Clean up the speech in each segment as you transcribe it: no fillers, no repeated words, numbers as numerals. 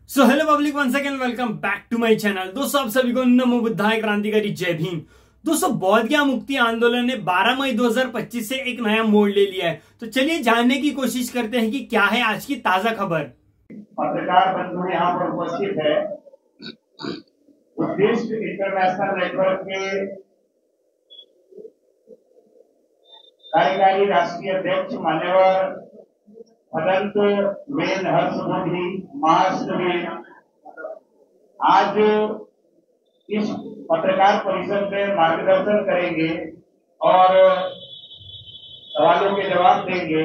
So hello public, one second welcome back to my channel. दोस्तों आप सभी को नमो बुद्धाय, क्रांतिकारी जय भीम। दोस्तों बोध गया मुक्ति आंदोलन ने 12 मई 2025 से एक नया मोड़ ले लिया है। तो चलिए जानने की कोशिश करते हैं कि क्या है आज की ताजा खबर। पत्रकार बंधु यहाँ पर उपस्थित है। बुद्धिस्ट इंटरनेशनल नेटवर्क के कार्यकारी राष्ट्रीय अध्यक्ष मान्यवर अनंत वेद हर्षवर्धन महाराष्ट्र में आज इस पत्रकार परिषद में मार्गदर्शन करेंगे और सवालों के जवाब देंगे।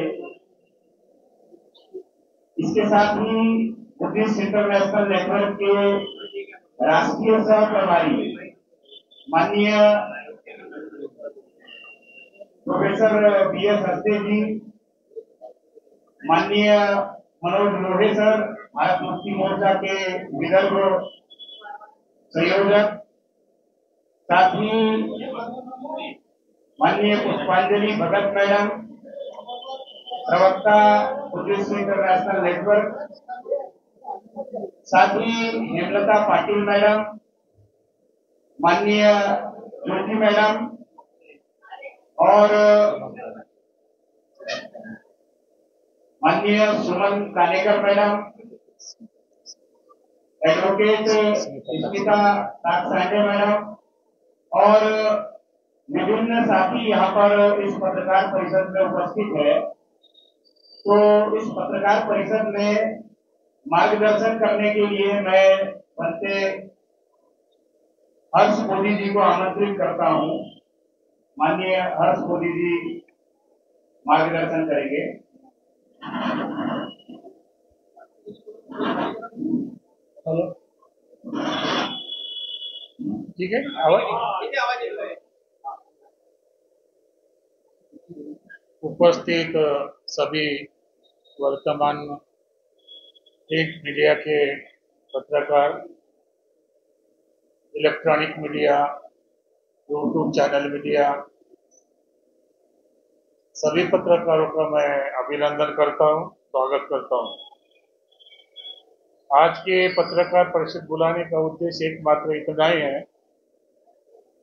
इसके साथ ही बुद्धिस्ट इंटरनेशनल नेटवर्क के राष्ट्रीय सह प्रभारी माननीय प्रोफेसर बी.एस. हस्ते जी, माननीय मनोज लोढ़े सर, भारत मुक्ति मोर्चा के विदर्भ संयोजक, साथ ही माननीय पुष्पांजलि भगत मैडम, प्रवक्ता बुद्धिस्ट इंटरनेशनल नेटवर्क, साथ ही हेमलता पाटिल मैडम, माननीय ज्योति मैडम और माननीय Suman Kanekar madam, advocate Smita Saxena madam और विभिन्न साथी यहाँ पर इस पत्रकार परिषद में उपस्थित है। तो इस पत्रकार परिषद में मार्गदर्शन करने के लिए मैं बनते हर्ष मोदी जी को आमंत्रित करता हूँ। माननीय हर्ष मोदी जी मार्गदर्शन करेंगे। हेलो, ठीक है, आवाज उपस्थित सभी वर्तमान प्रिंट मीडिया के पत्रकार, electronic media, YouTube channel media, सभी पत्रकारों का मैं अभिनंदन करता हूं, स्वागत करता हूं। आज के पत्रकार परिषद बुलाने का उद्देश्य एकमात्र इतना ही है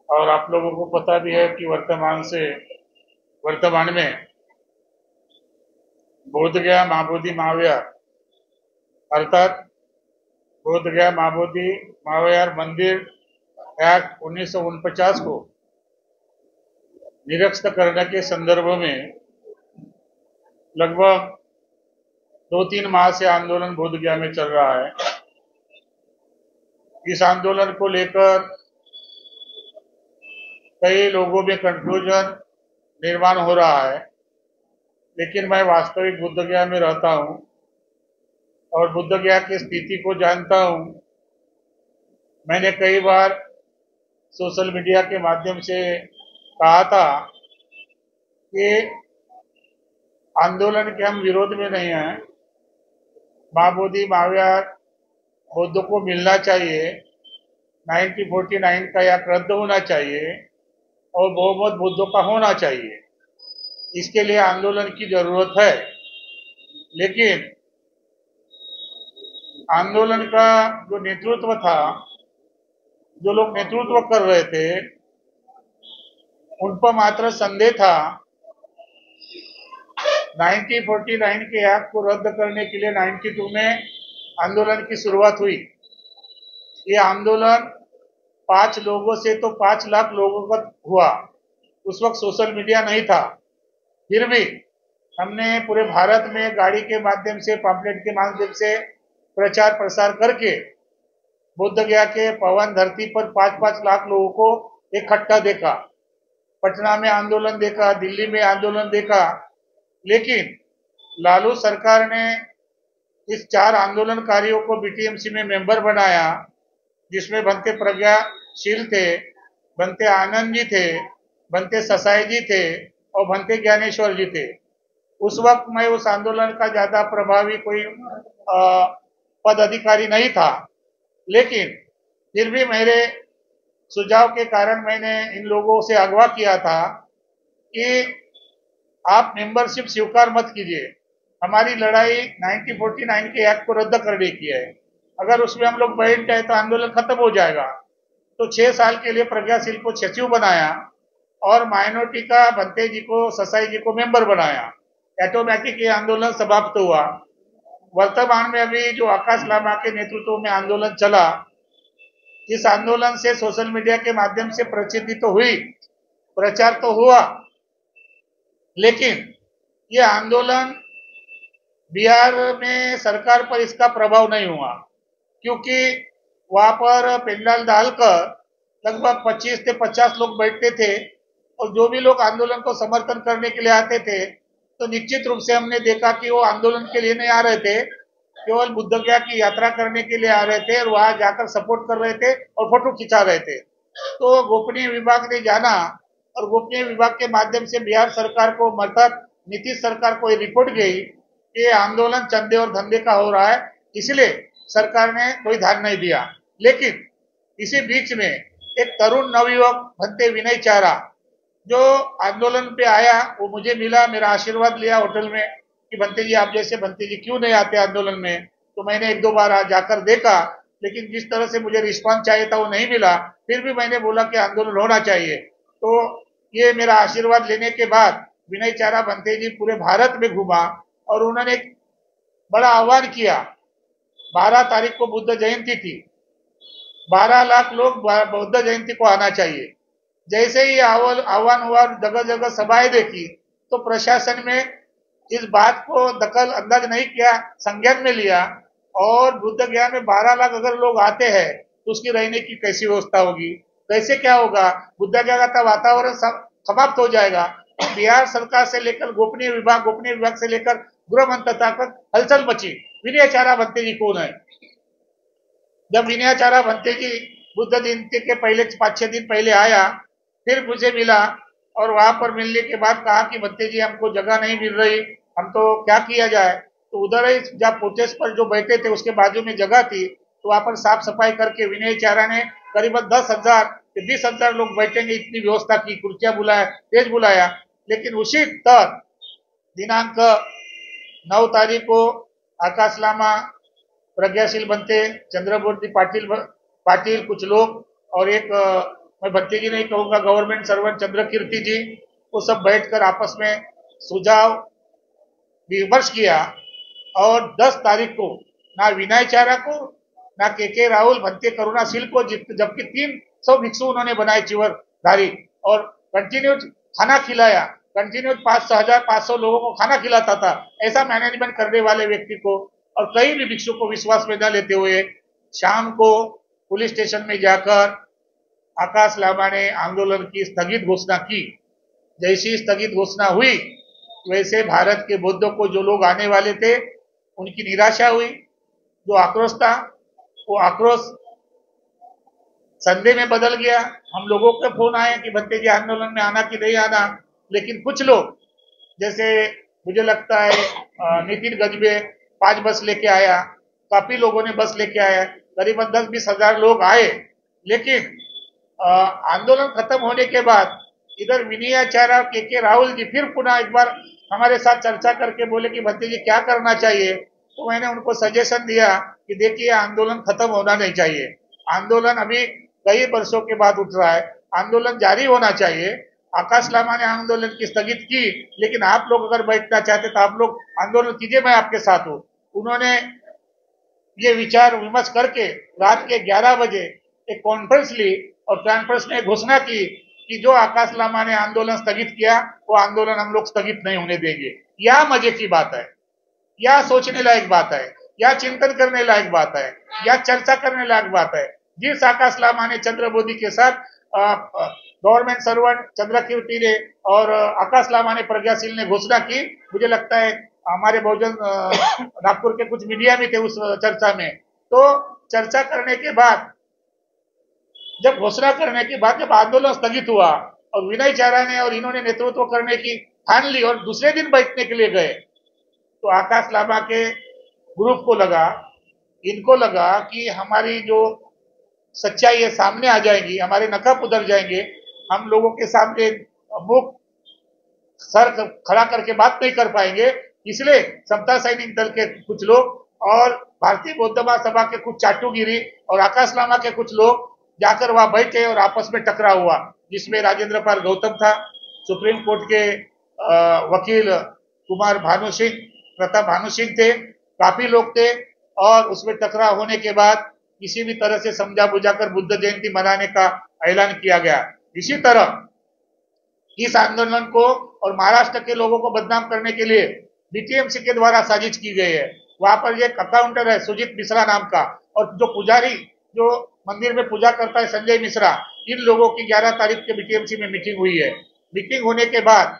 और आप लोगों को पता भी है कि वर्तमान में बोधगया महाबोधि महाविहार अर्थात बोधगया महाबोधि महाविहार मंदिर एक्ट 1949 को निरस्त करने के संदर्भ में लगभग 2-3 माह से आंदोलन बोधगया में चल रहा है। इस आंदोलन को लेकर कई लोगों में कंफ्यूजन निर्माण हो रहा है, लेकिन मैं वास्तविक बोधगया में रहता हूं और बोधगया की स्थिति को जानता हूं। मैंने कई बार सोशल मीडिया के माध्यम से कहा था कि आंदोलन के हम विरोध में नहीं हैं। महाबोधि महाविहार बौद्धों को मिलना चाहिए, 1949 का एक्ट रद्द होना चाहिए और बहुमत बौद्धों का होना चाहिए। इसके लिए आंदोलन की जरूरत है, लेकिन आंदोलन का जो नेतृत्व था, जो लोग नेतृत्व कर रहे थे, उन पर मात्र संदेह था। 1949 के एक्ट को रद्द करने के लिए 92 में आंदोलन की शुरुआत हुई। ये आंदोलन 5 लोगों से तो 5 लाख लोगों का हुआ। उस वक्त सोशल मीडिया नहीं था, फिर भी हमने पूरे भारत में गाड़ी के माध्यम से, पॉम्पलेट के माध्यम से प्रचार प्रसार करके बोधगया के पवन धरती पर 5-5 लाख लोगों को इकट्ठा देखा। पटना में आंदोलन देखा, दिल्ली में आंदोलन देखा, लेकिन लालू सरकार ने इस 4 आंदोलनकारियों को बीटीएमसी में मेंबर बनाया, जिसमें बनते प्रज्ञाशील थे, बनते आनंद जी थे, बनते ससाई जी थे और बनते ज्ञानेश्वर जी थे। उस वक्त मैं उस आंदोलन का ज्यादा प्रभावी कोई पद अधिकारी नहीं था, लेकिन फिर भी मेरे सुझाव के कारण मैंने इन लोगों से अगवा किया था कि आप मेंबरशिप स्वीकार मत कीजिए। हमारी लड़ाई 1949 के एक्ट को रद्द करने की है। अगर उसमें हम लोग बैठ जाए तो आंदोलन खत्म हो जाएगा। तो 6 साल के लिए प्रज्ञाशील को सचिव बनाया और माइनॉरिटी का भंते जी को, ससाई जी को मेंबर बनाया। ऑटोमेटिक ये आंदोलन समाप्त हुआ। वर्तमान में अभी जो आकाश लामा के नेतृत्व में आंदोलन चला, इस आंदोलन से सोशल मीडिया के माध्यम से प्रसिद्धि तो हुई, प्रचार तो हुआ, लेकिन ये आंदोलन बिहार में सरकार पर इसका प्रभाव नहीं हुआ, क्योंकि वहां पर पेंडाल डालकर लगभग 25 से 50 लोग बैठते थे और जो भी लोग आंदोलन को समर्थन करने के लिए आते थे तो निश्चित रूप से हमने देखा कि वो आंदोलन के लिए नहीं आ रहे थे, केवल बुद्ध गया की यात्रा करने के लिए आ रहे थे और वहां जाकर सपोर्ट कर रहे थे और फोटो खिंचा रहे थे। तो गोपनीय विभाग ने जाना और गोपनीय विभाग के माध्यम से बिहार सरकार को, मतलब नीतीश सरकार को ये रिपोर्ट गई कि आंदोलन चंदे और धंधे का हो रहा है, इसलिए सरकार ने कोई ध्यान नहीं दिया। लेकिन इसी बीच में एक तरुण नवयुवक भंते विनय चारा जो आंदोलन पे आया, वो मुझे मिला, मेरा आशीर्वाद लिया होटल में कि भंते जी, आप जैसे भंते जी क्यों नहीं आते आंदोलन में। तो मैंने 1-2 बार जाकर देखा, लेकिन जिस तरह से मुझे रिस्पांस चाहिए था वो नहीं मिला। फिर भी मैंने बोला कि आंदोलन होना चाहिए। तो ये मेरा आशीर्वाद लेने के बाद विनय चारा भंते जी पूरे भारत में घूमा और उन्होंने एक बड़ा आह्वान किया। 12 तारीख को बुद्ध जयंती थी, 12 लाख लोग बुद्ध जयंती को आना चाहिए। जैसे ही आह्वान हुआ, जगह जगह सभाएं देखी, तो प्रशासन में इस बात को दखल अंदाज नहीं किया, संज्ञान में लिया और बुद्ध गया में 12 लाख अगर लोग आते हैं तो उसकी रहने की कैसी व्यवस्था होगी, कैसे क्या होगा, बुद्ध गया का वातावरण समाप्त हो जाएगा। बिहार सरकार से लेकर गोपनीय विभाग से लेकर गृह मंत्रालय तक हलचल मची। विनय चारा भंते जी कौन है? जब विनय चारा भंते जी बुद्ध जयंती के पहले 5-6 दिन पहले आया, फिर मुझे मिला और वहां पर मिलने के बाद कहा कि भंते जी, हमको जगह नहीं मिल रही, हम तो क्या किया जाए। तो उधर ही जब प्रोटेस्ट पर जो बैठे थे उसके बाजू में जगह थी, तो वहां पर साफ सफाई करके विनय चारा ने करीबन 10,000 से 20,000 लोग बैठेंगे इतनी व्यवस्था की, कुर्सियां बुलाया, स्टेज बुलाया। लेकिन उसी तक दिनांक 9 तारीख को आकाश लामा, प्रज्ञाशील भंते, चंद्रमोहन पाटिल कुछ लोग और एक मैं भंते जी नहीं कहूंगा, गवर्नमेंट सर्वेंट चंद्रकीर्ति जी, वो सब बैठकर आपस में सुझाव विमर्श किया और 10 तारीख को ना विनय चारा को, ना के राहुल, भंते करुणाशील को, जबकि 300 भिक्षु उन्होंने बनाए चिवरधारी और कंटिन्यू खाना खिलाया, कंटिन्यू 500 लोगों को खाना खिलाता था। ऐसा मैनेजमेंट करने वाले व्यक्ति को और कई भी भिक्षु को विश्वास में न लेते हुए शाम को पुलिस स्टेशन में जाकर आकाश लामा ने आंदोलन की स्थगित घोषणा की। जैसी स्थगित घोषणा हुई वैसे भारत के बौद्धों को, जो लोग आने वाले थे, उनकी निराशा हुई। जो आक्रोश था वो आक्रोश संदेह में बदल गया। हम लोगों के फोन आए कि भंते जी आंदोलन में आना कि नहीं आना, लेकिन कुछ लोग, जैसे मुझे लगता है नितिन गजबे 5 बस लेके आया, काफी लोगों ने बस लेके आया, करीबन 10-20 हजार लोग आए। लेकिन आंदोलन खत्म होने के बाद इधर विनय चारा, के राहुल जी फिर पुनः एक बार हमारे साथ चर्चा करके बोले कि भंते जी क्या करना चाहिए। तो मैंने उनको सजेशन दिया कि देखिए, आंदोलन खत्म होना नहीं चाहिए, आंदोलन अभी कई वर्षों के बाद उठ रहा है, आंदोलन जारी होना चाहिए। आकाश लामा ने आंदोलन की स्थगित की, लेकिन आप लोग अगर बैठना चाहते तो आप लोग आंदोलन कीजिए, मैं आपके साथ हूँ। उन्होंने ये विचार विमर्श करके रात के 11 बजे एक कॉन्फ्रेंस ली और कॉन्फ्रेंस में घोषणा की कि जो आकाश लामा ने आंदोलन स्थगित किया वो आंदोलन हम लोग स्थगित नहीं होने देंगे। यह मजे की बात है, या सोचने लायक बात है, या चिंतन करने लायक बात है, या चर्चा करने लायक बात है। जिस आकाश लामा ने चंद्र मोदी के साथ गवर्नमेंट सर्वेंट चंद्रकीर्ति ने और आकाश लामा ने, प्रज्ञाशील ने घोषणा की, मुझे लगता है हमारे बहुजन नागपुर के कुछ मीडिया में थे उस चर्चा में। तो चर्चा करने के बाद, जब घोषणा करने के बाद, जब आंदोलन स्थगित हुआ और विनय चारा ने और इन्होंने नेतृत्व करने की ठान ली और दूसरे दिन बैठने के लिए गए, तो आकाश लामा के ग्रुप को लगा, इनको लगा कि हमारी जो सच्चाई है सामने आ जाएगी, हमारे नकाब उधर जाएंगे, हम लोगों के सामने मुख सर खड़ा करके बात नहीं कर पाएंगे। इसलिए समता सैनिक दल के कुछ लोग और भारतीय बौद्ध महासभा के कुछ चाटुगिरी और आकाश लामा के कुछ लोग जाकर वहां बैठे और आपस में टकराव हुआ, जिसमें राजेंद्र पाल गौतम था, सुप्रीम कोर्ट के वकील कुमार भानु सिंह, प्रताप भानु सिंह थे, काफी लोग थे। और उसमें टकराव होने के बाद किसी भी तरह से समझा बुझाकर बुद्ध जयंती मनाने का ऐलान किया गया। इसी तरह इस आंदोलन को और महाराष्ट्र के लोगों को बदनाम करने के लिए बीटीएमसी के द्वारा साजिश की गई है। वहां पर एक अकाउंटर है सुजीत मिश्रा नाम का, और जो पुजारी जो मंदिर में पूजा करता है संजय मिश्रा, इन लोगों की 11 तारीख के बीटीएमसी में मीटिंग हुई है। मीटिंग होने के बाद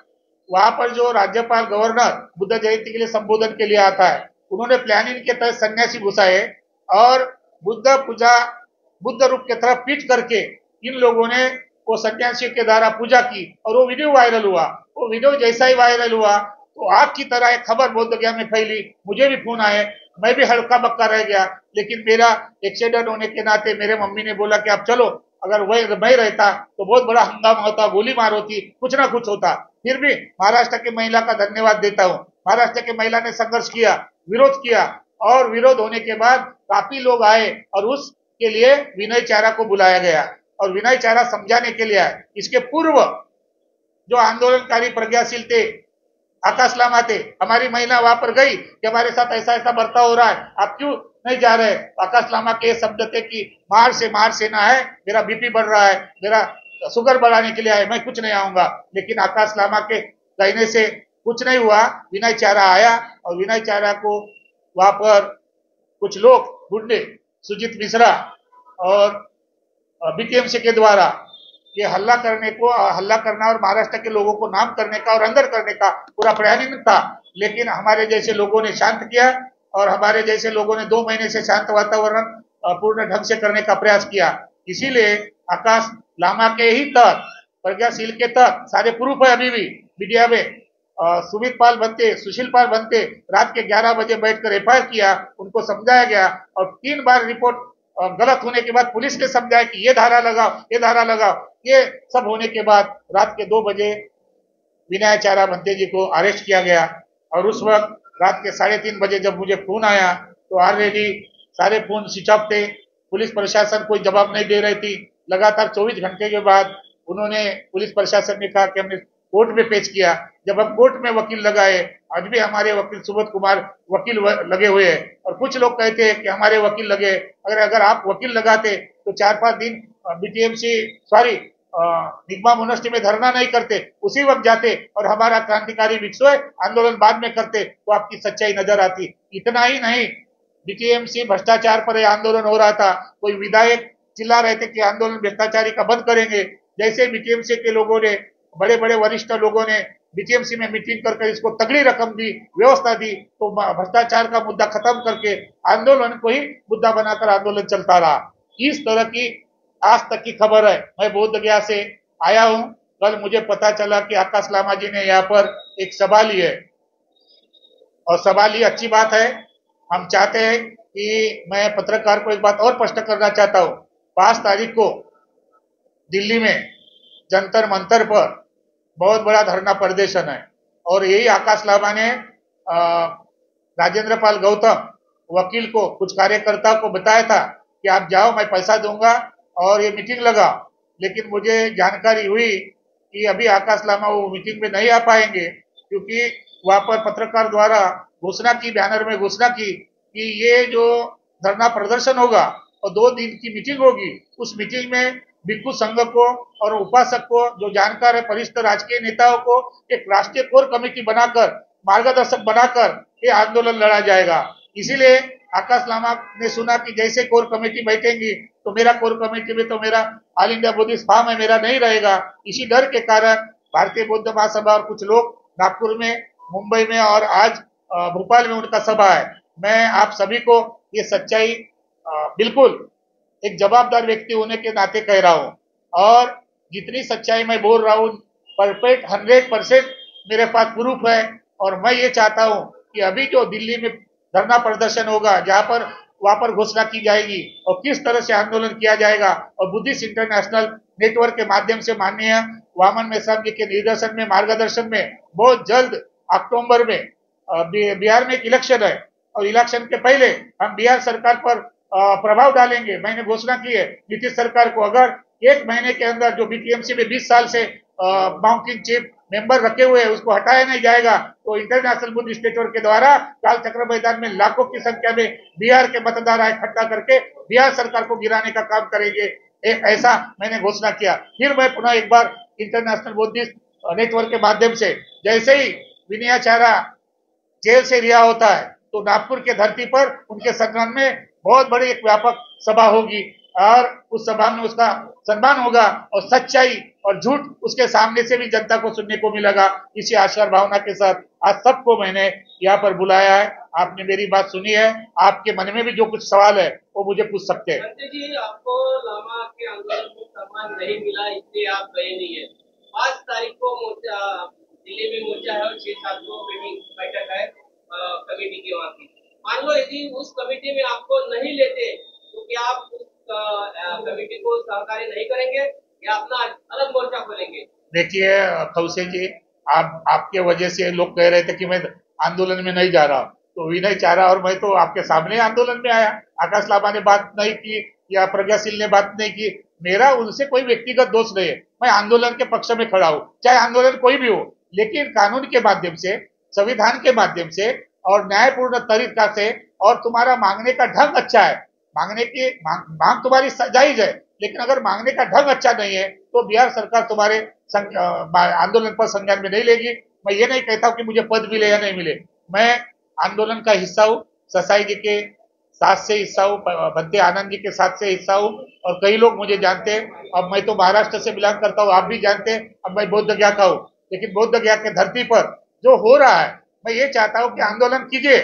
वहां पर जो राज्यपाल गवर्नर बुद्ध जयंती के लिए संबोधन के लिए आता है, उन्होंने प्लानिंग के तहत सन्यासी घुसाए और बुद्ध रूप की तरफ पीट करके इन लोगों ने वो सन्यासी के द्वारा पूजा की और वो वीडियो वायरल हुआ। वो वीडियो जैसा ही वायरल हुआ तो आग की तरह एक खबर बोध गया में फैली, मुझे भी फोन आए, मैं भी हल्का बक्का रह गया। लेकिन मेरा एक्सीडेंट होने के नाते मेरे मम्मी ने बोला कि आप चलो, अगर वह मैं रहता तो बहुत बड़ा हंगामा होता, गोली मार होती, कुछ ना कुछ होता। फिर भी महाराष्ट्र की महिला का धन्यवाद देता हूँ। महाराष्ट्र की महिला ने संघर्ष किया, विरोध किया, और विरोध होने के बाद काफी लोग आए और उसके लिए विनय चारा को बुलाया गया और विनय चारा समझाने के लिए आए। इसके पूर्व जो आंदोलनकारी प्रज्ञाशील थे, आकाश लामा थे, हमारी महिला वहां पर गई कि हमारे साथ ऐसा ऐसा बर्ताव हो रहा है, आप क्यों नहीं जा रहे। आकाश लामा के शब्द थे कि मार से ना है, मेरा बीपी बढ़ रहा है, मेरा शुगर बढ़ाने के लिए आए, मैं कुछ नहीं आऊंगा। लेकिन आकाश लामा के कहने से कुछ नहीं हुआ। विनय चारा आया और विनय चारा को वहां पर कुछ लोग गुंडे सुजीत मिश्रा और बीटीएमसी के द्वारा ये हल्ला करना और महाराष्ट्र के लोगों को नाम करने का और अंदर करने का पूरा प्लानिंग था। लेकिन हमारे जैसे लोगों ने शांत किया और हमारे जैसे लोगों ने 2 महीने से शांत वातावरण पूर्ण ढंग से करने का प्रयास किया। इसीलिए आकाश लामा के ही तहत, प्रज्ञाशील के तहत सारे प्रूफ है अभी भी मीडिया में। सुमित पाल बनते, सुशील पाल बनते रात के 11 बजे बैठकर एफआईआर किया, उनको समझाया गया और 3 बार रिपोर्ट गलत होने के बाद पुलिस ने समझाया कि ये धारा लगाओ, ये धारा लगाओ। ये सब होने के बाद रात के 2 बजे विनय चारा बनते जी को अरेस्ट किया गया। और उस वक्त रात के 3:30 बजे जब मुझे फोन आया तो ऑलरेडी सारे फोन स्विच ऑफ थे। पुलिस प्रशासन कोई जवाब नहीं दे रही थी। लगातार 24 घंटे के बाद उन्होंने, पुलिस प्रशासन ने कहा कि हमने कोर्ट में पेश किया। जब हम कोर्ट में वकील लगाए, आज भी हमारे वकील सुबोध कुमार वकील लगे हुए हैं और कुछ लोग कहते हैं कि हमारे वकील लगे। अगर आप वकील लगाते तो 4-5 दिन बीटीएमसी निगमा मोनेस्ट्री में धरना नहीं करते, उसी वक्त जाते और हमारा क्रांतिकारी विक्षोभ आंदोलन बाद में करते तो आपकी सच्चाई नजर आती। इतना ही नहीं, बीटीएमसी भ्रष्टाचार पर आंदोलन हो रहा था। कोई विधायक चिल्ला रहे थे कि आंदोलन भ्रष्टाचारी का बंद करेंगे। जैसे बीटीएमसी के लोगों ने, बड़े बड़े वरिष्ठ लोगों ने बीटीएमसी में मीटिंग करके इसको तगड़ी रकम दी, व्यवस्था दी, तो भ्रष्टाचार का मुद्दा खत्म करके आंदोलन को ही मुद्दा बनाकर आंदोलन चलता रहा। इस तरह की आज तक की खबर है। मैं बोध गया से आया हूं, कल मुझे पता चला कि आकाश लामा जी ने यहाँ पर एक सभा ली है और सभा ली, अच्छी बात है। हम चाहते हैं कि मैं पत्रकार को एक बात और स्पष्ट करना चाहता हूँ। 5 तारीख को दिल्ली में जंतर मंतर पर बहुत बड़ा धरना प्रदर्शन है और यही आकाश लामा ने राजेंद्र पाल गौतम वकील को, कुछ कार्यकर्ताओं को बताया था कि आप जाओ, मैं पैसा दूंगा और ये मीटिंग लगाओ। लेकिन मुझे जानकारी हुई कि अभी आकाश लामा वो मीटिंग में नहीं आ पाएंगे, क्योंकि वहां पर पत्रकार द्वारा घोषणा की, बैनर में घोषणा की कि ये जो धरना प्रदर्शन होगा और 2 दिन की मीटिंग होगी, उस मीटिंग में भिक्षु संघ को और उपासक को, जो जानकार है, वरिष्ठ राजकीय नेताओं को एक राष्ट्रीय कोर कमेटी बनाकर, मार्गदर्शक बनाकर ये आंदोलन लड़ा जाएगा। इसीलिए आकाश लामा ने सुना कि जैसे कोर कमेटी बैठेंगी तो मेरा कोर कमेटी में तो मेरा ऑल इंडिया बुद्धिस्ट फार्म है, मेरा नहीं रहेगा। इसी डर के कारण भारतीय बौद्ध महासभा और कुछ लोग नागपुर में, मुंबई में और आज भोपाल में उनका सभा है। मैं आप सभी को ये सच्चाई बिल्कुल एक जवाबदार व्यक्ति होने के नाते कह रहा हूँ, और जितनी सच्चाई मैं बोल रहा हूँ परफेक्ट 100% मेरे पास प्रूफ है। और मैं ये चाहता हूँ कि अभी जो दिल्ली में धरना प्रदर्शन होगा, जहाँ पर वहां पर घोषणा की जाएगी और किस तरह से आंदोलन किया जाएगा, और बुद्धिस्ट इंटरनेशनल नेटवर्क के माध्यम से माननीय वामन मेश्राम जी के निर्देशन में, मार्गदर्शन में बहुत जल्द अक्टूबर में बिहार में एक इलेक्शन है और इलेक्शन के पहले हम बिहार सरकार पर प्रभाव डालेंगे। मैंने घोषणा की है नीतीश सरकार को, अगर 1 महीने के अंदर जो बीटीएमसी में 20 साल से माउंटिंग चीफ मेंबर रखे हुए हैं उसको हटाया नहीं जाएगा तो इंटरनेशनल बुद्धिस्ट नेटवर्क के द्वारा काल चक्र मैदान में लाखों की संख्या में बिहार के मतदाता इकट्ठा करके बिहार सरकार को गिराने का काम करेंगे। ऐसा मैंने घोषणा किया। फिर मैं पुनः एक बार इंटरनेशनल बुद्धिस्ट नेटवर्क के माध्यम से, जैसे ही विनयाचार्य जेल से रिहा होता है तो नागपुर के धरती पर उनके सम्मान में बहुत बड़ी एक व्यापक सभा होगी और उस सभा में उसका सम्मान होगा और सच्चाई और झूठ उसके सामने से भी जनता को सुनने को मिलेगा। इसी आशा और भावना के साथ आज सबको मैंने यहाँ पर बुलाया है। आपने मेरी बात सुनी है, आपके मन में भी जो कुछ सवाल है वो मुझे पूछ सकते हैं। जी, आपको लामा के आंदोलन में सम्मान नहीं मिला इसलिए आप गए नहीं है। 5 तारीख को मोर्चा दिल्ली में मोर्चा है और 6-7 को बैठक है कमेटी की वहाँ की। मान लो यदि उस कमेटी में आपको नहीं लेते तो क्या आप उस कमेटी को सहकारी नहीं करेंगे या अपना अलग मोर्चा खोलेंगे? देखिए खौसे जी, आपके वजह से लोग कह रहे थे कि मैं आंदोलन में नहीं जा रहा, तो विनय चाह रहा और मैं तो आपके सामने आंदोलन में आया। आकाश लामा ने बात नहीं की या प्रज्ञाशील ने बात नहीं की, मेरा उनसे कोई व्यक्तिगत दोष नहीं है। मैं आंदोलन के पक्ष में खड़ा हूँ, चाहे आंदोलन कोई भी हो, लेकिन कानून के माध्यम से, संविधान के माध्यम से और न्यायपूर्ण तरीका से, और तुम्हारा मांगने का ढंग अच्छा है, मांगने की मांग तुम्हारी जायज है, लेकिन अगर मांगने का ढंग अच्छा नहीं है तो बिहार सरकार तुम्हारे आंदोलन पर संज्ञान में नहीं लेगी। मैं ये नहीं कहता हूँ कि मुझे पद मिले या नहीं मिले, मैं आंदोलन का हिस्सा हूँ, ससाई जी के साथ से हिस्सा हूँ, बंते आनंद जी के साथ से हिस्सा हूँ और कई लोग मुझे जानते हैं। अब मैं तो महाराष्ट्र से बिलोंग करता हूँ, आप भी जानते हैं। अब मैं बोध गया का हूँ, लेकिन बोध गया के धरती पर जो हो रहा है, मैं ये चाहता हूँ कि आंदोलन कीजिए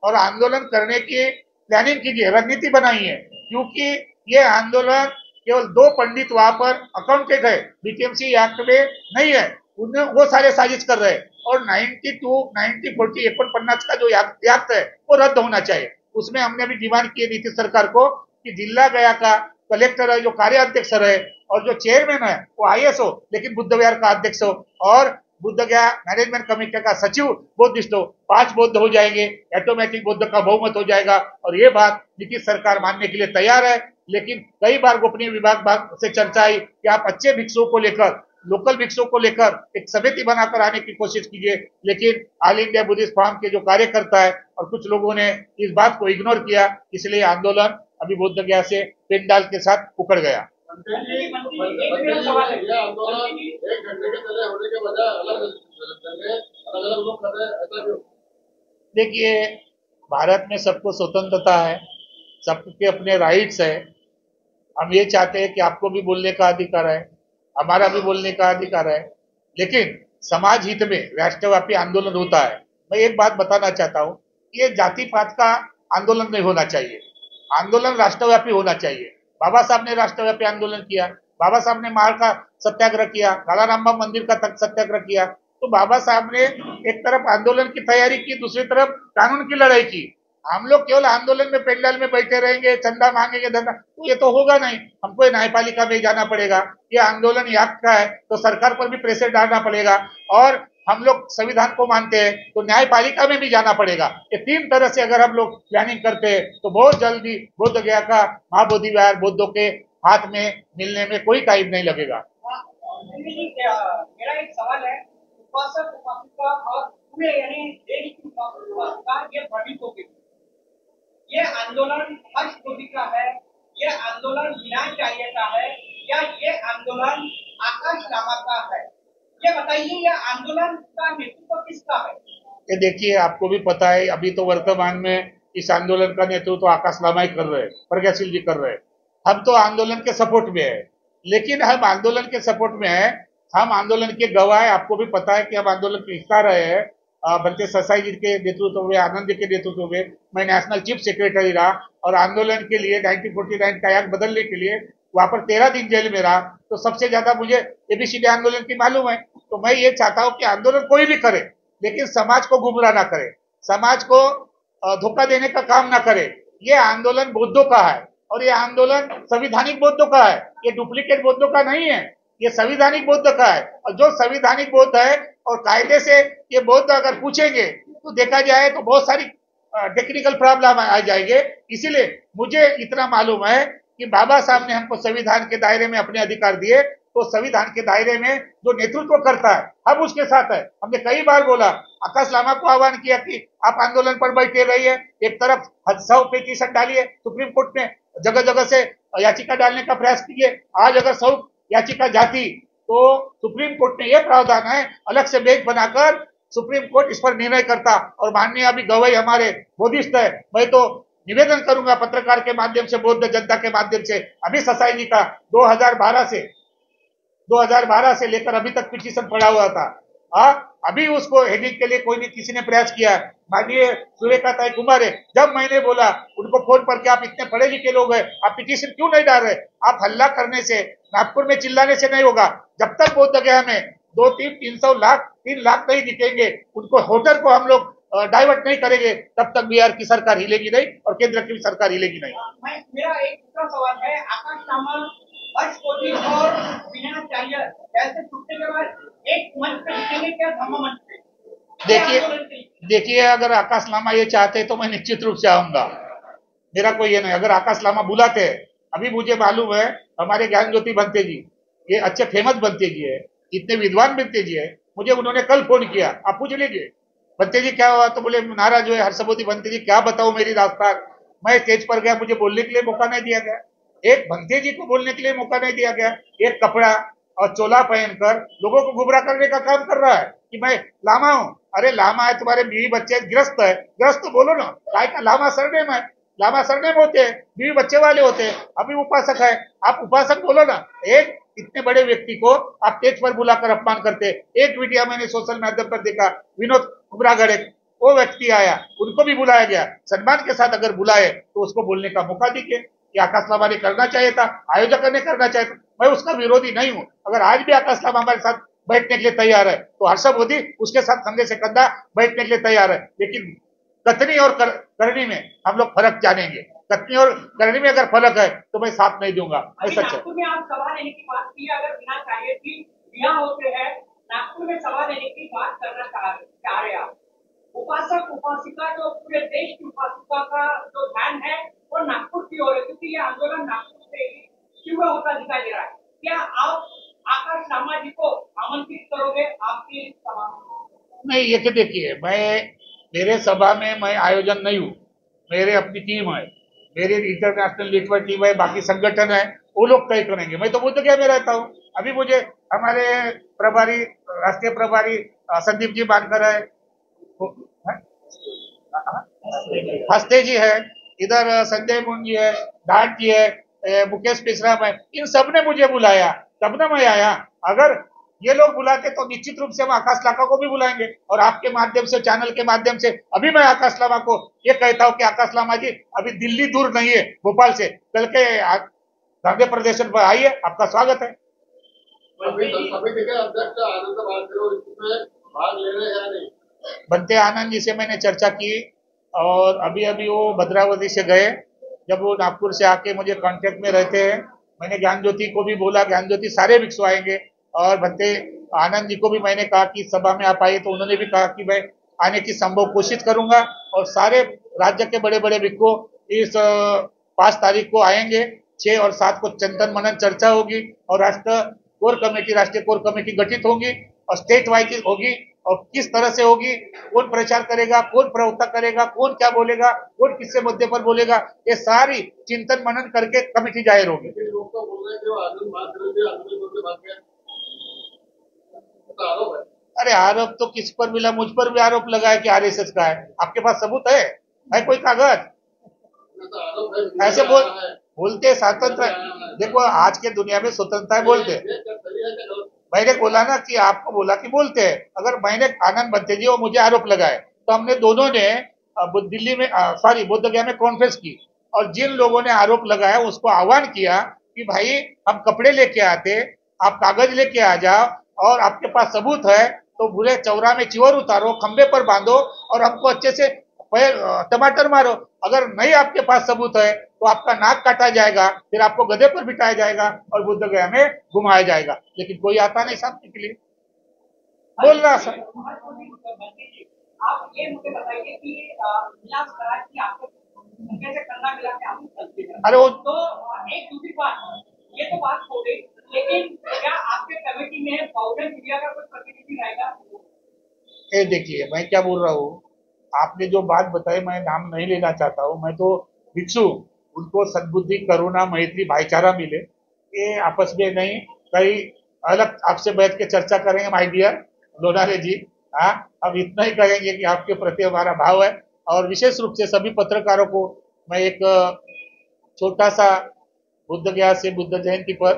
और आंदोलन करने की प्लानिंग कीजिए, रणनीति बनाइए, क्योंकि ये आंदोलन केवल 2 पंडित वहां पर अकाउंटेड है, बीटीएमसी एक्ट में नहीं है, उन्हें वो सारे साजिश कर रहे हैं। और 92, 90, 40, 49 का जो एक्ट है वो रद्द होना चाहिए। उसमें हमने भी डिमांड की नीतीश सरकार को कि जिला गया का कलेक्टर है जो कार्याध्यक्ष रहे और जो चेयरमैन है वो आईएएस हो, लेकिन बुद्ध विहार का अध्यक्ष हो और बुद्ध गया मैनेजमेंट कमेटी का सचिव बौद्धिस्ट हो। 5 बौद्ध हो जाएंगे, ऑटोमेटिक बौद्ध का बहुमत हो जाएगा। और ये बात नीतीश सरकार मानने के लिए तैयार है, लेकिन कई बार गोपनीय विभाग से चर्चा आई कि आप अच्छे भिक्षुओं को लेकर, लोकल भिक्षुओं को लेकर एक समिति बनाकर आने की कोशिश कीजिए, लेकिन ऑल इंडिया बुद्धिस्ट फोरम के जो कार्यकर्ता है और कुछ लोगों ने इस बात को इग्नोर किया, इसलिए आंदोलन अभी बोध गया से पेंडाल के साथ उखड़ गया। देखिए, भारत में सबको स्वतंत्रता है, सबके अपने राइट्स है। हम ये चाहते हैं कि आपको भी बोलने का अधिकार है, हमारा भी बोलने का अधिकार है, लेकिन समाज हित में राष्ट्रव्यापी आंदोलन होता है। मैं एक बात बताना चाहता हूँ, ये जाति पात का आंदोलन नहीं होना चाहिए, आंदोलन राष्ट्रव्यापी होना चाहिए। बाबा साहब ने राष्ट्रव्यापी आंदोलन किया, बाबा साहब ने मार का सत्याग्रह किया, काला रामबाग मंदिर का तक सत्याग्रह किया। तो बाबा साहब ने एक तरफ आंदोलन की तैयारी की, दूसरी तरफ कानून की लड़ाई की। हम लोग केवल आंदोलन में पेंडाल में बैठे रहेंगे, चंदा मांगेंगे, धंधा, तो ये तो होगा नहीं। हमको न्यायपालिका में जाना पड़ेगा। ये आंदोलन याद का है तो सरकार पर भी प्रेशर डालना पड़ेगा, और हम लोग संविधान को मानते हैं तो न्यायपालिका में भी जाना पड़ेगा। ये 3 तरह से अगर हम लोग प्लानिंग करते हैं तो बहुत जल्दी बोध गया का महाबोधि विहार बौद्धों के हाथ में मिलने में कोई टाइम नहीं लगेगा। मेरा एक सवाल है, उपासक उपासिका और पूरे यानी ये पंडितों के, ये आंदोलन हर्ष मोदी का है, ये आंदोलन विनयाचार्य का है, या ये आंदोलन आकाश लामा का है? ये बताइए, ये आंदोलन का नेतृत्व किसका है? ये देखिए, आपको भी पता है, अभी तो वर्तमान में इस आंदोलन का नेतृत्व आकाश लामा ही कर रहे हैं, प्रज्ञाशील जी कर रहे हैं। हम तो आंदोलन के सपोर्ट में है, लेकिन हम आंदोलन के सपोर्ट में है, हम आंदोलन के गवाह है। आपको भी पता है कि हम आंदोलन के हिस्सा रहे हैं। बंते ससाई जी के नेतृत्व में, आनंद जी के नेतृत्व में मैं नेशनल चीफ सेक्रेटरी रहा और आंदोलन के लिए 1949 का एक्ट बदलने के लिए वहां पर 13 दिन जेल में रहा। तो सबसे ज्यादा मुझे एबीसीडी आंदोलन की मालूम है। तो मैं ये चाहता हूँ कि आंदोलन कोई भी करे, लेकिन समाज को गुमराह ना करे, समाज को धोखा देने का काम ना करे। ये आंदोलन बौद्धों का है और ये आंदोलन संविधानिक बौद्धों का है, ये डुप्लीकेट बौद्धों का नहीं है, ये संविधानिक बौद्ध का है। और जो संविधानिक बौद्ध है और कायदे से ये बौद्ध अगर पूछेंगे तो देखा जाए तो बहुत सारी टेक्निकल प्रॉब्लम आ जाएंगे। इसीलिए मुझे इतना मालूम है कि बाबा साहब ने हमको संविधान के दायरे में अपने अधिकार दिए, तो संविधान के दायरे में जो नेतृत्व करता है हम उसके साथ है। हमने कई बार बोला, आकाश लामा को आह्वान किया कि आप आंदोलन पर बैठे रहिए, एक तरफ 100 पिटीशन डालिए सुप्रीम कोर्ट में, जगह जगह से याचिका डालने का प्रयास कीजिए। आज अगर 100 याचिका जाती तो सुप्रीम कोर्ट में यह प्रावधान है, अलग से बेंच बनाकर सुप्रीम कोर्ट इस पर निर्णय करता। और माननीय अभी गवाही हमारे बोधिष्ठ है, मैं तो निवेदन करूंगा पत्रकार के माध्यम से, बौद्ध जनता के माध्यम से, अभी ससाई जी का 2012 से लेकर अभी तक पिटीशन पड़ा हुआ था। अभी उसको हेडिंग के लिए कोई नहीं, किसी ने प्रयास किया। माननीय सुरेखा ताई कुमार है, जब मैंने बोला उनको फोन पर कि आप इतने पढ़े लिखे लोग हैं, आप पिटीशन क्यों नहीं डाल रहे? आप हल्ला करने से, नागपुर में चिल्लाने से नहीं होगा। जब तक बोध गया में 2-300 लाख 3 लाख नहीं दिखेंगे, उनको होटल को हम लोग डाइवर्ट नहीं करेंगे, तब तक बिहार की सरकार हिलेगी नहीं और केंद्र की सरकार हिलेगी नहीं। मेरा एक दूसरा सवाल है, आकाश लामा, हर्ष कोटी और विनयाचार्य ऐसे छुट्टे के बाद एक मंच पे दिखेंगे क्या? धम्म मंच पे देखिए अगर आकाश लामा ये चाहते तो मैं निश्चित रूप से आऊंगा, मेरा कोई ये नहीं। अगर आकाश लामा बुलाते हैं, अभी मुझे मालूम है हमारे ज्ञान ज्योति बनते जी, ये अच्छे फेमस बनते जी है, इतने विद्वान बनते जी है, मुझे उन्होंने कल फोन किया, आप पूछ लीजिए बनते जी क्या हुआ, तो बोले नाराज हुए हर्षबोधी बनते जी, क्या बताऊं मेरी दास्तान। मैं स्टेज पर गया, मुझे बोलने के लिए मौका नहीं दिया गया, एक बनते जी को बोलने के लिए मौका नहीं दिया गया। एक कपड़ा और चोला पहनकर लोगों को गुमराह करने का काम कर रहा है कि मैं लामा हूं। अरे लामा है, तुम्हारे बीवी बच्चे, गृहस्थ है, गृहस्थ तो बोलो ना, काय का लामा सरनेम है, लामा सरनेम होते हैं, बीवी बच्चे वाले होते हैं। अभी उपासक है, आप उपासक बोलो ना। एक इतने बड़े व्यक्ति को आप स्टेज पर बुलाकर अपमान करते। एक वीडियो मैंने सोशल माध्यम पर देखा, विनोद कुबरागढ़ वो व्यक्ति आया, उनको भी बुलाया गया, सम्मान के साथ अगर बुलाए तो उसको बोलने का मौका दीजिए कि आकाश लामा ने करना चाहिए था, आयोजक ने करना चाहिए था। मैं उसका विरोधी नहीं हूं। अगर आज भी आकाश लामा हमारे साथ बैठने के लिए तैयार है तो हर्षबोधी उसके साथ कंधे से कंधा बैठने के लिए तैयार है। लेकिन कथनी और करनी में हम लोग फर्क जानेंगे। कथनी और करनी में अगर फर्क है तो मैं साथ नहीं दूंगा। मैं सच है। नागपुर में आप सभा लेने की बात की, अगर बिना चाहिए की यहाँ होते हैं, नागपुर में सभा लेने की बात करना चाह रहे आप, उपासक उपासिका जो पूरे देश की उपासिका का जो ध्यान है वो नागपुर की ओर है, क्योंकि ये आंदोलन नागपुर से ही शुरू होता दिखाई दे रहा है। क्या आप आकाश लामा जी को आमंत्रित करोगे आपकी सभा में? नहीं, ये देखिए, मेरे सभा में मैं आयोजन नहीं हूँ, मेरे अपनी टीम है, मेरी इंटरनेशनल नेटवर्क टीम है, बाकी संगठन है, वो लोग तय करेंगे। मैं तो बोध गया में रहता हूँ। अभी मुझे हमारे प्रभारी, राष्ट्रीय प्रभारी संदीप जी मानकर है, हस्ते जी है, इधर संजय मुंड जी है, डाट जी है, मुकेश मिश्रा है, इन सब ने मुझे बुलाया तब ना मैं आया। अगर ये लोग बुलाते तो निश्चित रूप से हम आकाश लामा को भी बुलाएंगे। और आपके माध्यम से, चैनल के माध्यम से अभी मैं आकाश लामा को ये कहता हूं कि आकाश लामा जी अभी दिल्ली दूर नहीं है, भोपाल से कल के धरने प्रदर्शन पर आइए, आपका स्वागत है। बनते आनंद जी से मैंने चर्चा की और अभी अभी वो भद्रावती से गए, जब वो नागपुर से आके मुझे कांटेक्ट में रहते हैं। मैंने ज्ञान ज्योति को भी बोला, ज्ञान ज्योति सारे विश्व आएंगे। और बनते आनंद जी को भी मैंने कहा कि सभा में आप आइए, तो उन्होंने भी कहा कि मैं आने की संभव कोशिश करूंगा। और सारे राज्य के बड़े बड़े विज्ञों इस 5 तारीख को आएंगे। 6 और 7 को चिंतन मनन चर्चा होगी और राष्ट्रीय कोर कमेटी गठित होगी और स्टेट वाइज होगी। और किस तरह से होगी, कौन प्रचार करेगा, कौन प्रवक्ता करेगा, कौन क्या बोलेगा, कौन किससे मुद्दे पर बोलेगा, ये सारी चिंतन मनन करके कमेटी जाहिर होगी। अरे आरोप तो किस पर मिला? मुझ पर भी आरोप लगा है कि आरएसएस का है। आपके पास सबूत है कोई कागज? ऐसे बोलते स्वतंत्र। देखो आज के दुनिया में स्वतंत्रता है बोलते। मैंने बोला ना कि आपको बोला कि बोलते हैं। अगर मैंने आनंद बनते जी और मुझे आरोप लगाए तो हमने दोनों ने दिल्ली में बोध गया में कॉन्फ्रेंस की और जिन लोगों ने आरोप लगाया उसको आह्वान किया कि भाई हम कपड़े लेके आते, आप कागज लेके आ जाओ और आपके पास सबूत है तो बुरे चौरा में चिवर उतारो, खंबे पर बांधो और हमको अच्छे से टमाटर मारो। अगर नहीं आपके पास सबूत है तो आपका नाक काटा जाएगा, फिर आपको गधे पर बिठाया जाएगा और बुद्ध गया में घुमाया जाएगा। लेकिन कोई आता नहीं सामने के लिए। बोल रहा सर आप ये मुझे बताइए कि मिला स्वराज की आपको कैसे करना मिला के आप चलते हैं। अरे वो तो एक दूसरी बात, ये तो बात हो गई, लेकिन क्या आपके कमेटी में बहुजन मीडिया का कोई प्रतिनिधि रहेगा? ये देखिए, मैं क्या बोल रहा हूँ, आपने जो बात बताई मैं नाम नहीं लेना चाहता हूँ। मैं तो भिक्षु, उनको सद्बुद्धि, करुणा, मैत्री, भाईचारा मिले, ये आपस में नहीं, कई अलग आपसे बैठ के चर्चा करेंगे माय डियर लोनारे जी। हाँ, अब इतना ही कहेंगे कि आपके प्रति हमारा भाव है। और विशेष रूप से सभी पत्रकारों को मैं एक छोटा सा, बुद्ध गया से बुद्ध जयंती पर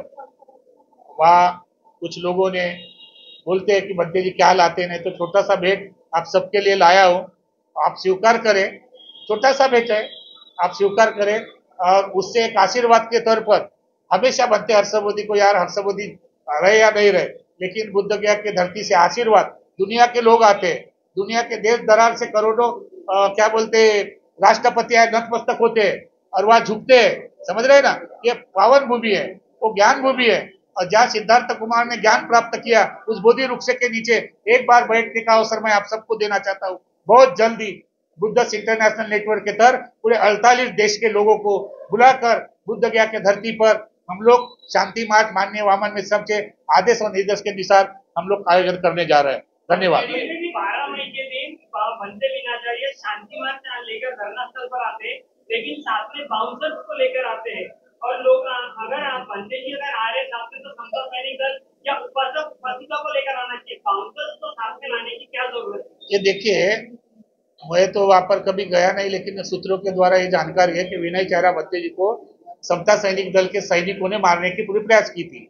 वहाँ कुछ लोगों ने बोलते हैं कि बद्दे जी क्या लाते, नहीं तो छोटा सा भेंट आप सबके लिए लाया हूँ, आप स्वीकार करें। छोटा सा भेंट है, आप स्वीकार करें और उससे एक आशीर्वाद के तौर पर हमेशा बनते हर्षबोधी को, यार हर्षबोधी रहे या नहीं रहे, लेकिन बुद्ध गया की धरती से आशीर्वाद, दुनिया के लोग आते हैं, दुनिया के देश दरार से करोड़ों क्या बोलते राष्ट्रपति आए, नतमस्तक होते हैं और वहां झुकते हैं, समझ रहे ना। ये पावन भूमि है, वो ज्ञान भूमि है, और जहाँ सिद्धार्थ कुमार ने ज्ञान प्राप्त किया उस बोधि वृक्ष के नीचे एक बार बैठने का अवसर मैं आप सबको देना चाहता हूँ। बहुत जल्दी बुद्धिस्ट इंटरनेशनल नेटवर्क के तहत पूरे 48 देश के लोगों को बुलाकर बुद्ध गया के धरती पर हम लोग शांति मार्च माननीय वामन में सबके आदेश और निर्देश के अनुसार हम लोग आयोजन करने जा रहे हैं। धन्यवाद। 12 मई के दिन बनते विनाचार्य शांति मार्च लेकर धरना स्थल पर आते हैं, लेकिन साथ में बाउंसर्स को लेकर आते हैं। और लोग अगर बनते जी अगर आ रहे साथ में, तो समता सैनिक दल या उपासक उपासिका को लेकर आना चाहिए, बाउंसर्स को साथ में लाने की क्या जरूरत है? ये देखिए, मैं तो वहां पर कभी गया नहीं, लेकिन सूत्रों के द्वारा ये जानकारी है कि विनय चारा बत्ते जी को समता सैनिक दल के सैनिकों ने मारने की पूरी प्रयास की थी,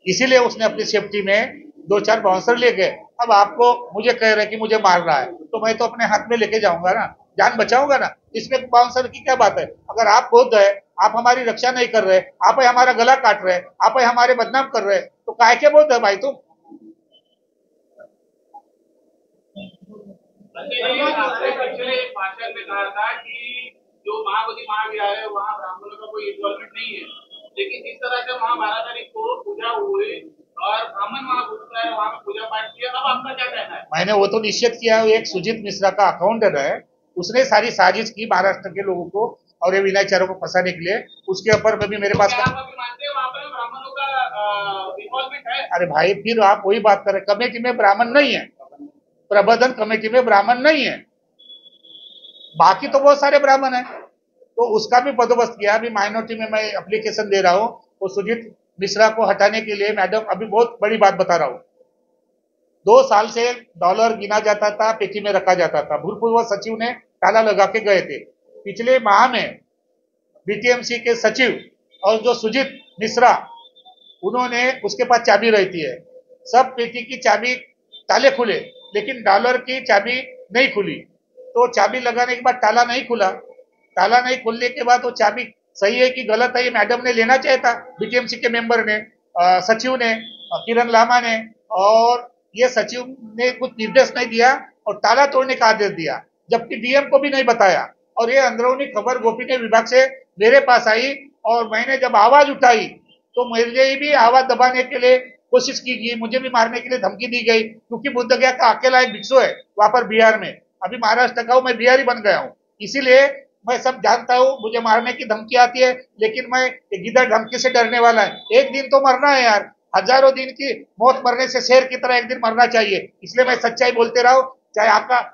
इसीलिए उसने अपनी सेफ्टी में 2-4 बाउंसर ले गए। अब आपको मुझे कह रहे कि मुझे मारना है, तो मैं तो अपने हाथ में लेके जाऊंगा ना, जान बचाऊंगा ना, इसमें बाउंसर की क्या बात है। अगर आप बौद्ध है, आप हमारी रक्षा नहीं कर रहे, आप हमारा गला काट रहे, आप हमारे बदनाम कर रहे, तो काहे के बौद्ध है भाई तुम। आपने पिछले भाषण में कहा था कि जो महाबोधि महाविहार है वहाँ ब्राह्मणों का कोई इन्वॉल्वमेंट नहीं है, लेकिन जिस तरह से वहाँ 12 तारीख को पूजा हुई और ब्राह्मण वहाँ घुसता है, वहाँ पूजा पाठ किया, अब आपका क्या कहना है? मैंने वो तो निश्चित किया, एक सुजीत मिश्रा का अकाउंटेंट है, उसने सारी साजिश की महाराष्ट्र के लोगों को और ये विनय चारों को फंसाने के लिए, उसके ऊपर में भी मेरे पास मानते हैं वहाँ पर ब्राह्मणों का इन्वॉल्वमेंट है? अरे भाई, फिर आप वही बात करें, कमेटी में ब्राह्मण नहीं है, प्रबंधन कमेटी में ब्राह्मण नहीं है, बाकी तो बहुत सारे ब्राह्मण है, तो उसका भी बंदोबस्त किया। अभी माइनॉरिटी में मैं एप्लीकेशन दे रहा हूँ, वो सुजीत मिश्रा को हटाने के लिए। मैडम, अभी बहुत बड़ी बात बता रहा हूँ, 2 साल से डॉलर गिना जाता था, पेटी में रखा जाता था, भूतपूर्व सचिव ने ताला लगा के गए थे। पिछले माह में बीटीएमसी के सचिव और जो सुजीत मिश्रा, उन्होंने, उसके पास चाबी रहती है, सब पेटी की चाबी ताले खुले, लेकिन डॉलर की चाबी नहीं खुली। तो चाबी लगाने के बाद ताला नहीं खुला, ताला नहीं खुलने के बाद वो चाबी सही है कि गलत है, ये मैडम ने लेना चाहिए था, बीटीएमसी के मेंबर ने, सचिव ने, किरण लामा ने, और ये सचिव ने कुछ निर्देश नहीं दिया और ताला तोड़ने का आदेश दिया, जबकि डीएम को भी नहीं बताया। और ये अंदरूनी खबर गोपनीय विभाग से मेरे पास आई और मैंने जब आवाज उठाई तो मुझे भी आवाज दबाने के लिए कोशिश की गई, मुझे भी मारने के लिए धमकी दी गई, क्योंकि बुद्ध गया का अकेला एक भिक्षु है वहां पर बिहार में। अभी महाराष्ट्र का हूं, मैं बिहारी बन गया हूं, इसीलिए मैं सब जानता हूं, मुझे मारने की धमकी आती है, लेकिन मैं गिद्ध धमकी से डरने वाला है। एक दिन तो मरना है यार, हजारों दिन की मौत मरने से शेर की तरह एक दिन मरना चाहिए, इसलिए मैं सच्चाई बोलते रहा हूं। चाहे आपका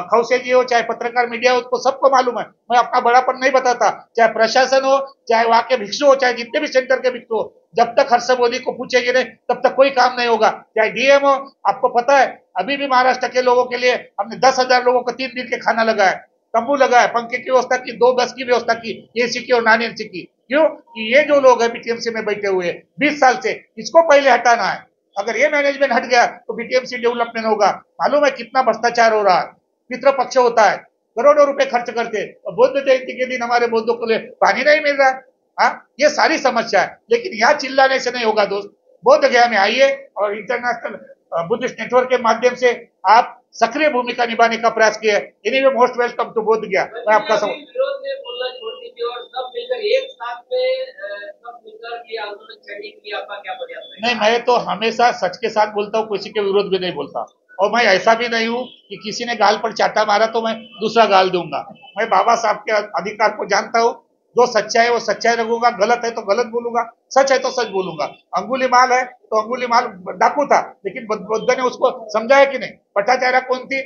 खौसे जी हो, चाहे पत्रकार मीडिया हो, उसको सबको मालूम है, मैं अपना बड़ापन नहीं बताता। चाहे प्रशासन हो, चाहे वहां के भिक्षु हो, चाहे जितने भी सेंटर के भिक्षु हो, जब तक हर्षबोधी को पूछेंगे नहीं तब तक कोई काम नहीं होगा। चाहे डीएम हो, आपको पता है अभी भी महाराष्ट्र के लोगों के लिए हमने 10,000 लोगों को 3 दिन के खाना लगाया, तंबू लगाया, पंखे की व्यवस्था की, 2 बस की व्यवस्था की, एसी की और नॉन एसी की। क्यों कि ये जो लोग है बीटीएमसी में बैठे हुए 20 साल से, इसको पहले हटाना है। अगर ये मैनेजमेंट हट गया तो बीटीएमसी डेवलपमेंट होगा। मालूम है कितना भ्रष्टाचार हो रहा है, पितृपक्ष होता है, करोड़ों रुपए खर्च करते, और बुद्ध जयंती के दिन हमारे बौद्धों को लिए पानी नहीं मिल रहा। हाँ, ये सारी समस्या है, लेकिन यहाँ चिल्लाने से नहीं होगा दोस्त। बोध गया में आइए और इंटरनेशनल बुद्धिस्ट नेटवर्क के माध्यम से आप सक्रिय भूमिका निभाने का प्रयास किया। एनीवे, मोस्ट वेलकम टू बोध गया। मैं आपका विरोध में बोलना छोड़ दीजिए और सब मिलकर एक साथ में सब मिलकर ये आंदोलन छेड़ने के लिए आपका क्या प्रयास है? नहीं, मैं तो हमेशा सच के साथ बोलता हूँ, किसी के विरोध में नहीं बोलता, और मैं ऐसा भी नहीं हूं कि किसी ने गाल पर चाटा मारा तो मैं दूसरा गाल दूंगा। मैं बाबा साहब के अधिकार को जानता हूं, जो सच्चा है वो सच्चाई रखूंगा, गलत है तो गलत बोलूंगा, सच है तो सच बोलूंगा। अंगुलीमाल है तो अंगुलीमाल डाकू था, लेकिन बुद्ध ने उसको समझाया कि नहीं? पटाचारा कौन थी?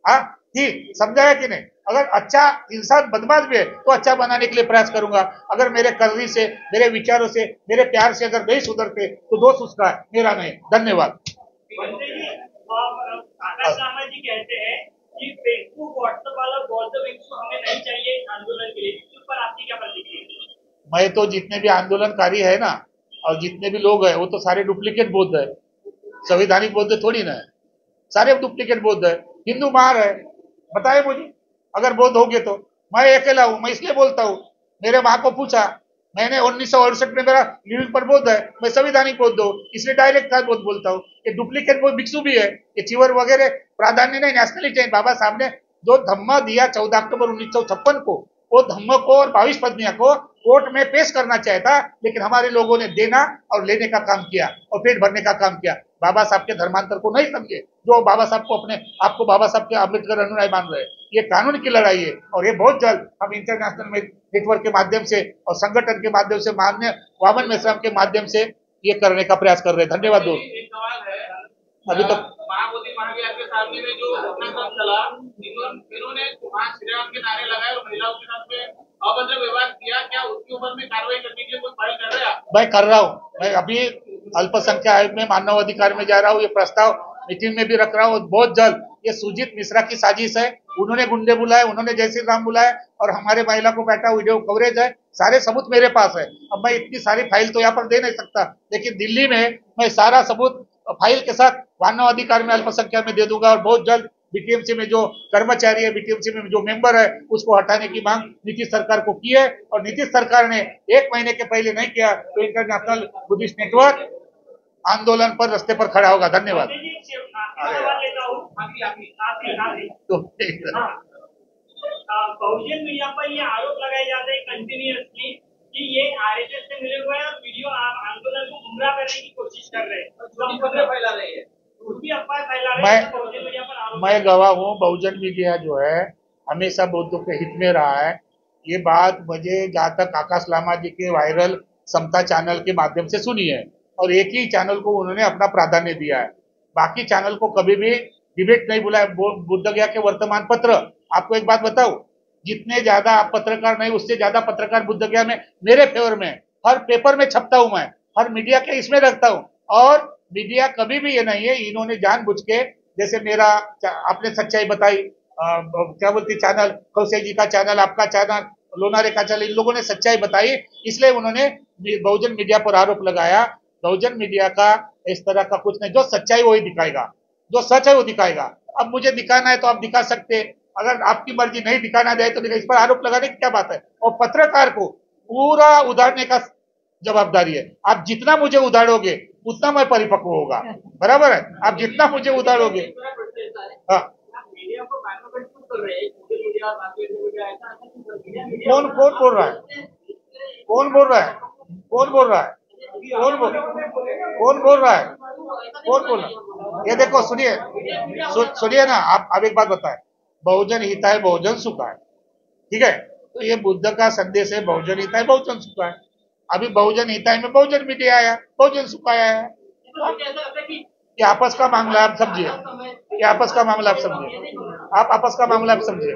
हाँ थी, समझाया कि नहीं? अगर अच्छा इंसान बदमाश भी है तो अच्छा बनाने के लिए प्रयास करूंगा। अगर मेरे करनी से, मेरे विचारों से, मेरे प्यार से अगर नहीं सुधरते तो दोष उसका है, मेरा नहीं। धन्यवाद। आकाश लामा जी कहते हैं कि फेसबुक व्हाट्सएप वाला बौद्ध भिक्षु हमें नहीं चाहिए आंदोलन के लिए, इस पर आपकी क्या प्रतिक्रिया? मैं तो जितने भी आंदोलनकारी है ना और जितने भी लोग हैं वो तो सारे डुप्लीकेट बौद्ध है, संवैधानिक बौद्ध थोड़ी ना है, सारे डुप्लीकेट बौद्ध है। हिंदू मार है, बताए मुझे अगर बौद्ध हो गए तो। मैं अकेला हूं, मैं इसलिए बोलता हूं। मेरे माँ को पूछा, मैंने 1968 में मेरा लिविंग पर बौद्ध है, मैं संवैधानिक बौद्ध हूँ, इसलिए डायरेक्ट था बौद्ध बोलता हूँ। ये डुप्लीकेट वो भिक्षु भी है, ये चिवर वगैरह प्राधान्य नहीं, नेशनलिटी है। बाबा साहब ने जो धम्मा दिया 14 अक्टूबर 1956 को, वो धम्म को और 22 पत्नियां को कोर्ट में पेश करना चाहता, लेकिन हमारे लोगों ने देना और लेने का काम किया और पेट भरने का काम किया। बाबा साहब के धर्मांतर को नहीं समझे, जो बाबा साहब को अपने आपको बाबा साहब के अम्बेडकर अनुयायी मान रहे हैं। ये कानून की लड़ाई है और ये बहुत जल्द हम इंटरनेशनल नेटवर्क के माध्यम से और संगठन के माध्यम से, माननीय वामन मेश्राम के माध्यम से ये करने का प्रयास कर रहे हैं। धन्यवाद दोस्त। एक सवाल है, अभी तो महाबोधि महाविहार के सामने में जो घटनाक्रम चला, इन्होंने वहाँ श्री राम के नारे लगाए और महिलाओं के साथ में अभद्र व्यवहार किया, क्या उसके ऊपर में कार्रवाई करने के लिए कोई फाइल कर रहे हैं? मैं कर रहा हूँ। मैं अभी अल्पसंख्यक आयोग में मानव अधिकार में जा रहा हूँ, ये प्रस्ताव मीटिंग में भी रख रहा हूँ। बहुत जल्द ये सुजीत मिश्रा की साजिश है, उन्होंने गुंडे बुलाए, उन्होंने जय श्री राम बुलाए और हमारे महिला को बैठा वीडियो कवरेज है, सारे सबूत मेरे पास है। अब मैं इतनी सारी फाइल तो यहाँ पर दे नहीं सकता, लेकिन दिल्ली में मैं सारा सबूत फाइल के साथ मानव अधिकार में अल्पसंख्यक में दे दूंगा। और बहुत जल्द बीटीएमसी में जो कर्मचारी है, बीटीएमसी में जो मेंबर है, उसको हटाने की मांग नीतीश सरकार को की है और नीतीश सरकार ने 1 महीने के पहले नहीं किया तो इंटरनेशनल बुद्धिस्ट नेटवर्क आंदोलन पर रास्ते पर खड़ा होगा। धन्यवाद। तो बहुजन मीडिया पर ये आरोप लगाए जाते हैं कंटिन्यूअसली कि ये आरएसएस से मिले हुए हैं और वीडियो आंदोलन को गुमराह करने की कोशिश कर रहे हैं, फैला रहे हैं, फैला रहे हैं। बहुजन मीडिया पर आरोप, मैं गवाह हूँ। बहुजन मीडिया जो है हमेशा बौद्धों के हित में रहा है। ये बात मुझे जहाँ तक आकाश लामा जी के वायरल समता चैनल के माध्यम से सुनी है और एक ही चैनल को उन्होंने अपना प्राधान्य दिया है, बाकी चैनल को कभी भी डिबेट नहीं बुलाया। बुद्ध गया के वर्तमान पत्र, आपको एक बात बताऊं, जितने ज्यादा आप पत्रकार नहीं, उससे ज्यादा पत्रकार बुद्ध गया में मेरे फेवर में, हर पेपर में छपता हूं मैं, हर मीडिया के इसमें रखता हूं। और मीडिया कभी भी ये नहीं है, इन्होंने जानबूझ के, जैसे मेरा आपने सच्चाई बताई, क्या बोलती चैनल, कौशल जी का चैनल, आपका चैनल, लोनारे का चैनल, इन लोगों ने सच्चाई बताई, इसलिए उन्होंने बहुजन मीडिया पर आरोप लगाया। बहुजन मीडिया का इस तरह का कुछ नहीं, जो सच्चाई वही दिखाएगा, जो सच है वो दिखाएगा। अब मुझे दिखाना है तो आप दिखा सकते, अगर आपकी मर्जी नहीं दिखाना दे तो इस पर आरोप लगाने की क्या बात है। और पत्रकार को पूरा उधारने का जवाबदारी है। आप जितना मुझे उधारोगे उतना मैं परिपक्व होगा, बराबर है? आप जितना मुझे उधारोगे। हाँ, कौन बोल रहा है? कौन बोल रहा है? कौन बोल रहा है? कौन बोल रहा है? कौन बोल रहा है? ये देखो, सुनिए ना, आप एक बात बताएं, बहुजन हिताय बहुजन सुखाय, ठीक है? तो ये बुद्ध का संदेश है, बहुजन हिताय बहुजन सुखाय। अभी बहुजन हिताय में बहुजन मीडिया आया, बहुजन सुखाय आया। ये आपस का मामला आप समझिए, ये आपस का मामला आप समझिए, आप आपस का मामला आप समझिए।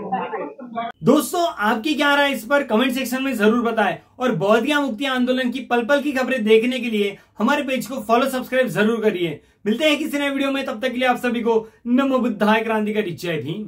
दोस्तों, आपकी क्या राय इस पर कमेंट सेक्शन में जरूर बताएं और बौद्ध गया मुक्ति आंदोलन की पल पल की खबरें देखने के लिए हमारे पेज को फॉलो सब्सक्राइब जरूर करिए। मिलते हैं किसी नए वीडियो में, तब तक के लिए आप सभी को नमो बुद्धाय क्रांतिकारी जय भीम।